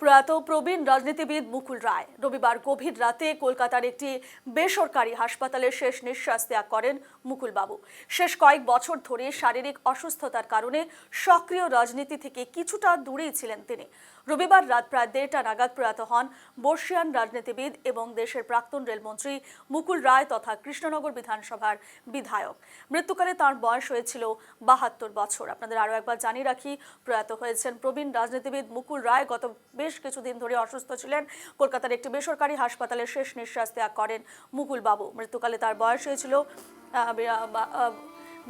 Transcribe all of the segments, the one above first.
প্রয়াত প্রবীণ রাজনীতিবিদ মুকুল রায় রবিবার গভীর রাতে কলকাতার একটি বেসরকারি হাসপাতালে শেষ নিঃশ্বাস ত্যাগ করেন মুকুল বাবু। শেষ কয়েক বছর ধরে শারীরিক অসুস্থতার কারণে সক্রিয় রাজনীতি থেকে কিছুটা দূরেই ছিলেন তিনি। রবিবার রাত প্রায় 1:30টা নাগাদ প্রয়াত হন বর্ষিয়ান রাজনীতিবিদ এবং দেশের প্রাক্তন রেলমন্ত্রী মুকুল রায় তথা কৃষ্ণনগর বিধানসভার বিধায়ক। মৃত্যুকালে তাঁর বয়স হয়েছিল 72 বছর। আপনাদের আরও একবার জানিয়ে রাখি, প্রয়াত হয়েছেন প্রবীণ রাজনীতিবিদ মুকুল রায়। গত বেশ কিছুদিন ধরে অসুস্থ ছিলেন। কলকাতার একটি বেসরকারি হাসপাতালে শেষ নিঃশ্বাস ত্যাগ করেন মুকুল বাবু। মৃত্যুকালে তার বয়স হয়েছিল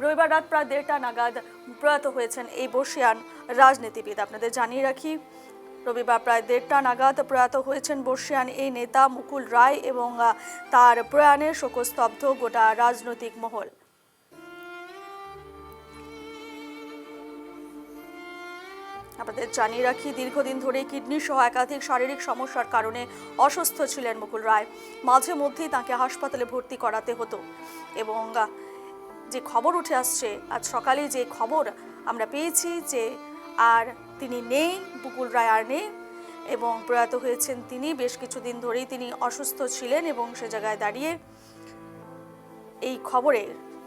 রবিবার রাত প্রায় 1:30টা নাগাদ প্রয়াত হয়েছেন এই বর্ষিয়ান রাজনীতিবিদ। আপনাদের জানিয়ে রাখি, রবিবার প্রায় 1:30টা নাগাদ প্রয়াত হয়েছেন বর্ষিয়ান এই নেতা মুকুল রায় এবং তার প্রয়াণে শোকস্তব্ধ গোটা রাজনৈতিক মহল। আপনাদের জানিয়ে রাখি, দীর্ঘদিন ধরে কিডনি সহ একাধিক শারীরিক সমস্যার কারণে অসুস্থ ছিলেন মুকুল রায়। মাঝে মধ্যেই তাকে হাসপাতালে ভর্তি করাতে হতো এবং যে খবর উঠে আসছে আজ সকালে, যে খবর আমরা পেয়েছি যে আর তিনি নেই, মুকুল রায় আর নেই এবং প্রয়াত হয়েছেন তিনি। বেশ কিছুদিন ধরেই তিনি অসুস্থ ছিলেন এবং সে জায়গায় দাঁড়িয়ে এই খবরে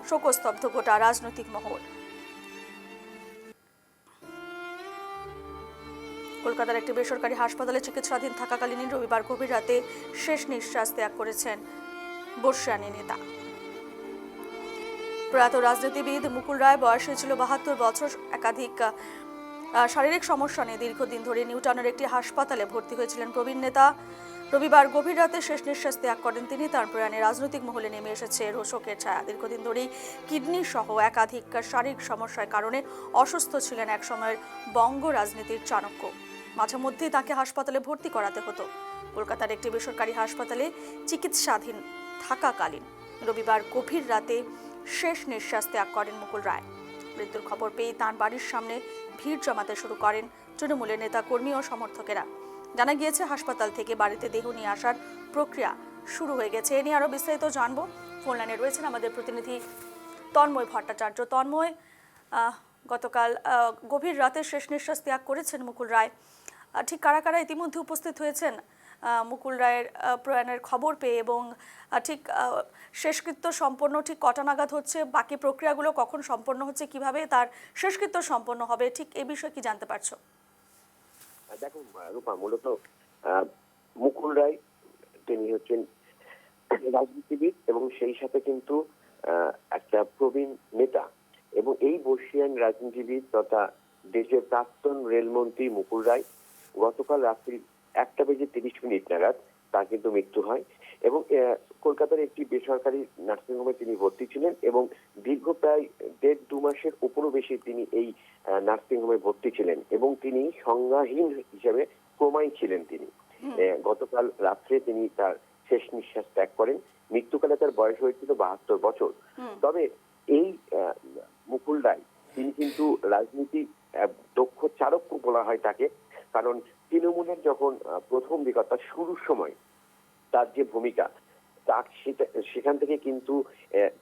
শোকস্তব্ধ গোটা রাজনৈতিক মহল। কলকাতার একটি বেসরকারি হাসপাতালে চিকিৎসাধীন থাকাকালীন রবিবার গভীর রাতে শেষ নিঃশ্বাস ত্যাগ করেছেন বর্ষিয়ানি নেতা। প্রয়াত রাজনীতিবিদ মুকুল রায় বয়স হয়েছিল 72 বছর। একাধিক শারীরিক সমস্যা নিয়ে দীর্ঘদিন ধরে নিউটাউনের একটি হাসপাতালে ভর্তি হয়েছিলেন প্রবীণ নেতা। রবিবার গভীর রাতে শেষ নিঃশ্বাস ত্যাগ করেন তিনি। তার প্রয়াণে রাজনৈতিক মহলে নেমে এসেছে শোকের ছায়া। দীর্ঘদিন ধরেই কিডনি সহ একাধিক শারীরিক সমস্যার কারণে অসুস্থ ছিলেন একসময়ের বঙ্গ রাজনীতির চাণক্য। মাঝে মধ্যেই তাকে হাসপাতালে ভর্তি করাতে হতো। কলকাতার একটি বেসরকারি হাসপাতালে চিকিৎসাধীন থাকাকালীন রবিবার গভীর রাতে শেষ নিঃশ্বাস ত্যাগ করেন মুকুল রায়। মৃত্যুর খবর পেয়ে তাঁর বাড়ির সামনে ভিড় জমাতে শুরু করেন তৃণমূলের নেতা কর্মী ও সমর্থকেরা। জানা গিয়েছে, হাসপাতাল থেকে বাড়িতে দেহ নিয়ে আসার প্রক্রিয়া শুরু হয়ে গেছে। এ নিয়ে আরো বিস্তারিত জানবো। ফোন লাইনে রয়েছেন আমাদের প্রতিনিধি তন্ময় ভট্টাচার্য। তন্ময়, গতকাল গভীর রাতে শেষ নিঃশ্বাস ত্যাগ করেছেন মুকুল রায়। ঠিক কারা কারা ইতিমধ্যে উপস্থিত হয়েছেন মুকুল রায়ের প্রয়াণের খবর পেয়ে, এবং ঠিক শেষকৃত্য সম্পন্ন ঠিক কটা নাগাদ হচ্ছে, বাকি প্রক্রিয়াগুলো কখন সম্পন্ন হচ্ছে, কিভাবে তার শেষকৃত্য সম্পন্ন হবে, ঠিক এই বিষয়ে কি জানতে পারছো? দেখুন রূপা, মূলত মুকুল রায় তিনি হচ্ছেন রাজনীতিবিদ এবং সেই সাথে কিন্তু একটা প্রবীণ নেতা, এবং এই বর্ষিয়ান রাজনীতিবিদ তথা দেশের প্রাক্তন রেলমন্ত্রী মুকুল রায় গতকাল রাত্রি 1:30 নাগাদ তার কিন্তু মৃত্যু হয় এবং কলকাতার একটি বেসরকারি নার্সিংহোমে তিনি ভর্তি ছিলেন এবং দীর্ঘ প্রায় 1.5-2 মাসের উপরও বেশি তিনি এই নার্সিংহোমে ভর্তি ছিলেন এবং তিনি সংজ্ঞাহীন হিসেবে কোমায় ছিলেন। তিনি গতকাল রাত্রে তিনি তার শেষ নিঃশ্বাস ত্যাগ করেন। মৃত্যুকালে তার বয়স হয়েছিল 72 বছর। তবে এই মুকুল রায় তিনি কিন্তু রাজনীতি দক্ষ চাণক্য বলা হয় তাকে, কারণ তৃণমূলের যখন প্রথম দিকে অর্থাৎ শুরুর সময় তার যে ভূমিকা, সেখান থেকে কিন্তু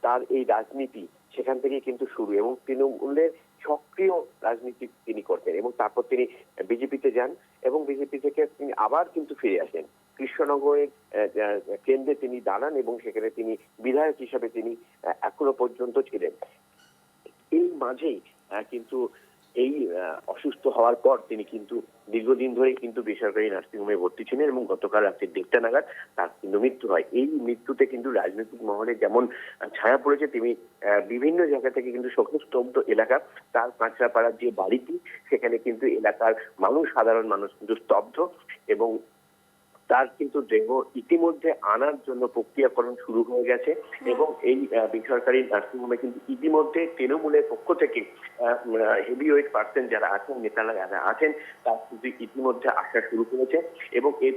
তার এই রাজনীতি সেখান থেকে কিন্তু শুরু, এবং তৃণমূলের সক্রিয় রাজনীতি তিনি করতেন এবং তারপর তিনি বিজেপিতে যান এবং বিজেপি থেকে তিনি আবার কিন্তু ফিরে আসেন। কৃষ্ণনগরের কেন্দ্রে তিনি দাঁড়ান এবং সেখানে তিনি বিধায়ক হিসাবে তিনি এখনো পর্যন্ত ছিলেন। এই মাঝেই কিন্তু এই অসুস্থ হওয়ার পর তিনি কিন্তু দীর্ঘদিন ধরে কিন্তু বেসরকারি নার্সিংহোমে ভর্তি ছিলেন এবং গতকাল রাত্রি 1:30টা নাগাদ তার কিন্তু মৃত্যু হয়। এই মৃত্যুতে কিন্তু রাজনৈতিক মহলে যেমন ছায়া পড়েছে, তিনি বিভিন্ন জায়গা থেকে কিন্তু শোকস্তব্ধ এলাকা, তার কাঁচরাপাড়ার যে বাড়িটি সেখানে কিন্তু এলাকার মানুষ, সাধারণ মানুষ কিন্তু স্তব্ধ, এবং তার কিন্তু দেহ ইতিমধ্যে আনার জন্য প্রক্রিয়াকরণ শুরু হয়ে গেছে এবং এই বেসরকারি নার্সিংহোমে কিন্তু ইতিমধ্যে তৃণমূলের পক্ষ থেকে হেভিওয়েট পার্সন যারা আছেন, নেতারা যারা আছেন, তার কিন্তু ইতিমধ্যে আসা শুরু করেছে এবং এই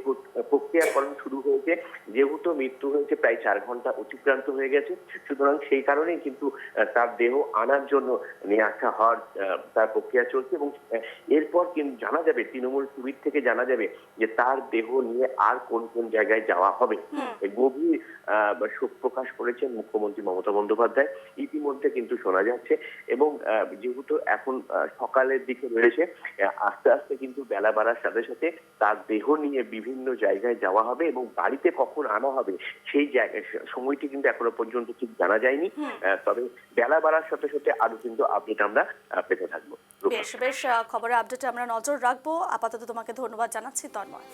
প্রক্রিয়াকরণ শুরু হয়েছে। যেহেতু মৃত্যু হয়েছে প্রায় 4 ঘন্টা অতিক্রান্ত হয়ে গেছে, সুতরাং সেই কারণেই কিন্তু তার দেহ আনার জন্য নিয়ে আসা হওয়ার তার প্রক্রিয়া চলছে এবং এরপর কিন্তু জানা যাবে, তৃণমূল শিবির থেকে জানা যাবে যে তার দেহ নিয়ে আর কোন কোন জায়গায় যাওয়া হবে। এই গভীর শোক প্রকাশ করেছেন মুখ্যমন্ত্রী মমতা বন্দ্যোপাধ্যায়। ইতিমধ্যে কিন্তু শোনা যাচ্ছে এবং যেহেতু এখন সকালের দিকে রয়েছে, আস্তে আস্তে কিন্তু বেলা বাড়ার সাথে সাথে তার দেহ নিয়ে বিভিন্ন জায়গায় যাওয়া হবে এবং বাড়িতে কখন আনা হবে সেই জায়গায় সময়টি কিন্তু এখনো পর্যন্ত ঠিক জানা যায়নি। তবে বেলা বাড়ার সাথে সাথে আরো কিন্তু আপডেট আমরা পেতে থাকবো। বেশ বেশ, খবরের আপডেটে আমরা নজর রাখবো। আপাতত তোমাকে ধন্যবাদ জানাচ্ছি তন্ময়।